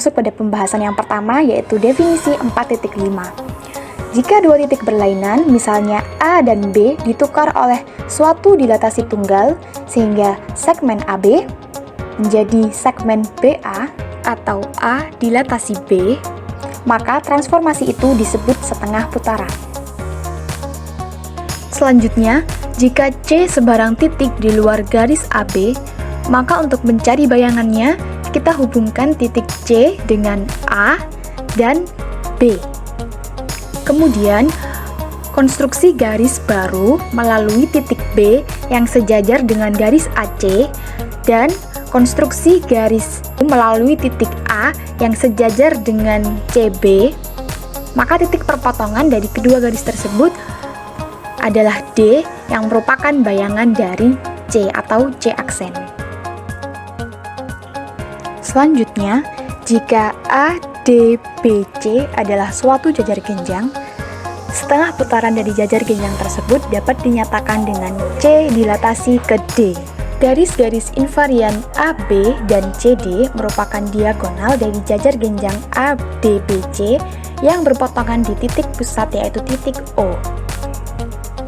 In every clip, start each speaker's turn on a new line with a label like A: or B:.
A: Masuk pada pembahasan yang pertama, yaitu definisi 4.5. Jika dua titik berlainan, misalnya A dan B, ditukar oleh suatu dilatasi tunggal, sehingga segmen AB menjadi segmen BA atau A dilatasi B, maka transformasi itu disebut setengah putaran. Selanjutnya, jika C sebarang titik di luar garis AB, maka untuk mencari bayangannya, kita hubungkan titik C dengan A dan B. Kemudian, konstruksi garis baru melalui titik B yang sejajar dengan garis AC dan konstruksi garis melalui titik A yang sejajar dengan CB, maka titik perpotongan dari kedua garis tersebut adalah D yang merupakan bayangan dari C atau C aksen. Selanjutnya, jika ADBC adalah suatu jajar genjang, setengah putaran dari jajar genjang tersebut dapat dinyatakan dengan C dilatasi ke D. Garis-garis invarian AB dan CD merupakan diagonal dari jajar genjang ADBC yang berpotongan di titik pusat, yaitu titik O.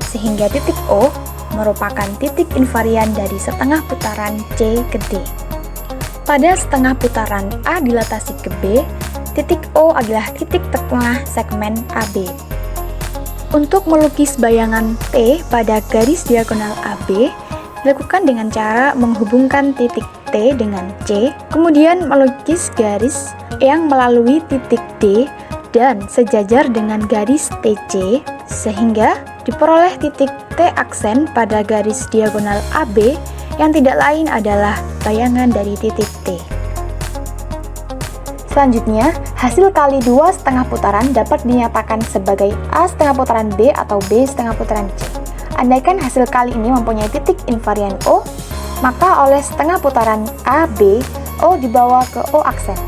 A: Sehingga titik O merupakan titik invarian dari setengah putaran C ke D. Pada setengah putaran A dilatasi ke B, titik O adalah titik tengah segmen AB. Untuk melukis bayangan T pada garis diagonal AB, dilakukan dengan cara menghubungkan titik T dengan C, kemudian melukis garis yang melalui titik D dan sejajar dengan garis TC, sehingga diperoleh titik T aksen pada garis diagonal AB yang tidak lain adalah bayangan dari titik T. Selanjutnya, hasil kali dua setengah putaran dapat dinyatakan sebagai A setengah putaran B atau B setengah putaran C. Andaikan hasil kali ini mempunyai titik invarian O, maka oleh setengah putaran AB, O dibawa ke O aksen.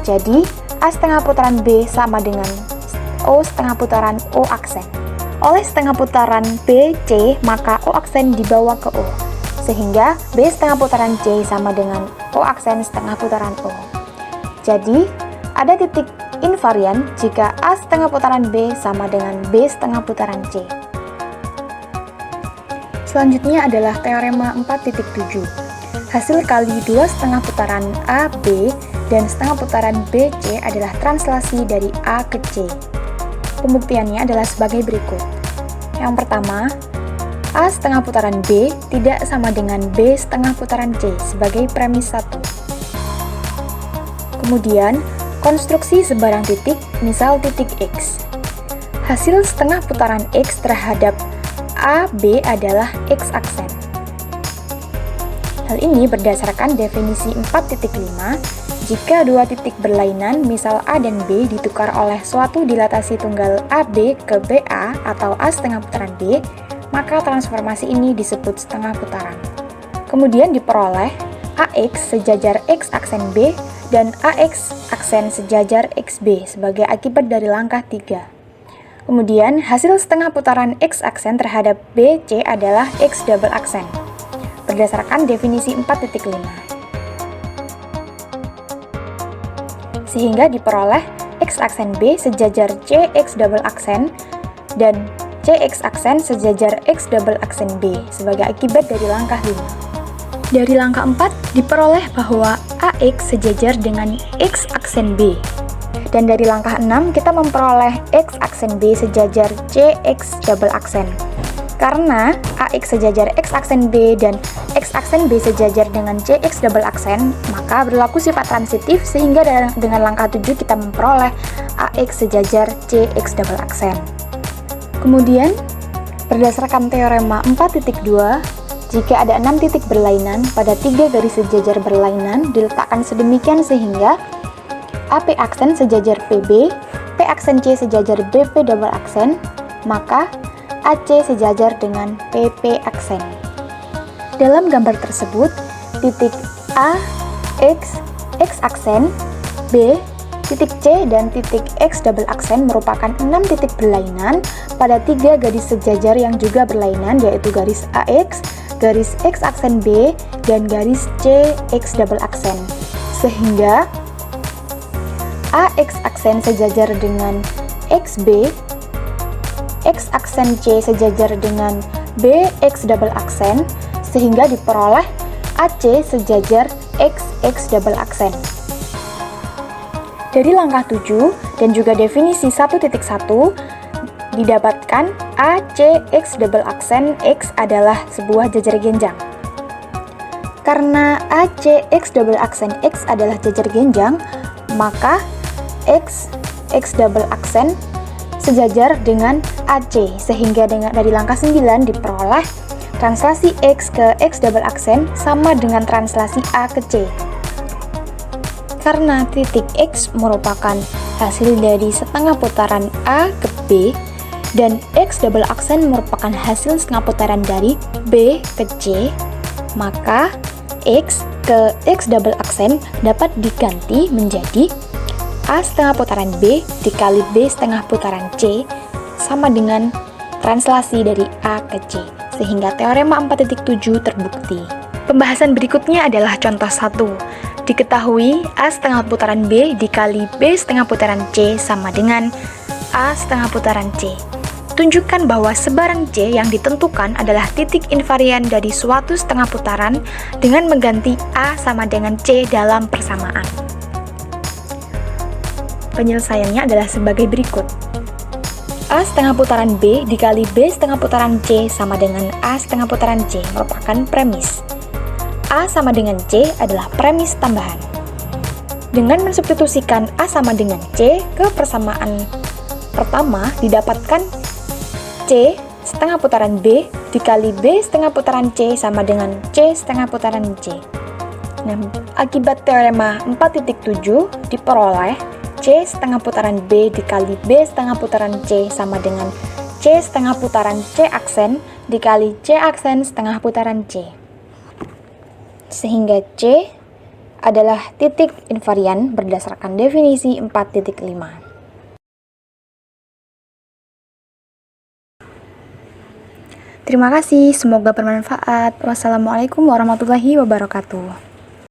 A: Jadi, A setengah putaran B sama dengan O setengah putaran O aksen. Oleh setengah putaran BC, maka O aksen dibawa ke O, sehingga B setengah putaran C sama dengan O aksen setengah putaran O. Jadi, ada titik invarian jika A setengah putaran B sama dengan B setengah putaran C. Selanjutnya adalah teorema 4.7. Hasil kali dua setengah putaran AB dan setengah putaran BC adalah translasi dari A ke C. Pembuktiannya adalah sebagai berikut. Yang pertama, A setengah putaran B tidak sama dengan B setengah putaran C sebagai premis 1. Kemudian, konstruksi sebarang titik, misal titik X. Hasil setengah putaran X terhadap AB adalah X aksen. Hal ini berdasarkan definisi 4.5, jika dua titik berlainan, misal A dan B, ditukar oleh suatu dilatasi tunggal AB ke BA atau A setengah putaran B, maka transformasi ini disebut setengah putaran. Kemudian diperoleh AX sejajar X aksen B dan AX aksen sejajar XB sebagai akibat dari langkah 3. Kemudian hasil setengah putaran X aksen terhadap BC adalah X double aksen, berdasarkan definisi 4.5. Sehingga diperoleh X aksen B sejajar CX double aksen dan CX aksen sejajar X double aksen B sebagai akibat dari langkah 5. Dari langkah 4 diperoleh bahwa AX sejajar dengan X aksen B. Dan dari langkah 6 kita memperoleh X aksen B sejajar CX double aksen. Karena AX sejajar X aksen B dan X aksen B sejajar dengan CX double aksen, maka berlaku sifat transitif sehingga dengan langkah 7 kita memperoleh AX sejajar CX double aksen. Kemudian, berdasarkan teorema 4.2, jika ada 6 titik berlainan pada 3 garis sejajar berlainan diletakkan sedemikian sehingga AP aksen sejajar PB, P aksen C sejajar BP double aksen, maka AC sejajar dengan PP aksen. Dalam gambar tersebut, titik A, X, X aksen, B, titik C, dan titik X double aksen merupakan 6 titik berlainan pada 3 garis sejajar yang juga berlainan, yaitu garis AX, garis X aksen B, dan garis CX double aksen. Sehingga AX aksen sejajar dengan XB, X aksen C sejajar dengan BX double aksen, sehingga diperoleh AC sejajar XX double aksen. Dari langkah 7 dan juga definisi 1.1 didapatkan ACX double aksen X adalah sebuah jajar genjang. Karena ACX double aksen X adalah jajar genjang, maka X double aksen sejajar dengan AC, sehingga dari langkah 9 diperoleh translasi X ke X double aksen sama dengan translasi A ke C. Karena titik X merupakan hasil dari setengah putaran A ke B, dan X double aksen merupakan hasil setengah putaran dari B ke C, maka X ke X double aksen dapat diganti menjadi A setengah putaran B dikali B setengah putaran C sama dengan translasi dari A ke C, sehingga teorema 4.7 terbukti. Pembahasan berikutnya adalah contoh 1. Diketahui A setengah putaran B dikali B setengah putaran C sama dengan A setengah putaran C. Tunjukkan bahwa sebarang C yang ditentukan adalah titik invarian dari suatu setengah putaran dengan mengganti A sama dengan C dalam persamaan. Penyelesaiannya adalah sebagai berikut. A setengah putaran B dikali B setengah putaran C sama dengan A setengah putaran C merupakan premis. A sama dengan C adalah premis tambahan. Dengan mensubstitusikan A sama dengan C ke persamaan pertama, didapatkan C setengah putaran B dikali B setengah putaran C sama dengan C setengah putaran C. Nah, akibat teorema 4.7 diperoleh C setengah putaran B dikali B setengah putaran C sama dengan C setengah putaran C aksen dikali C aksen setengah putaran C. Sehingga C adalah titik invarian berdasarkan definisi 4.5. Terima kasih, semoga bermanfaat. Wassalamualaikum warahmatullahi wabarakatuh.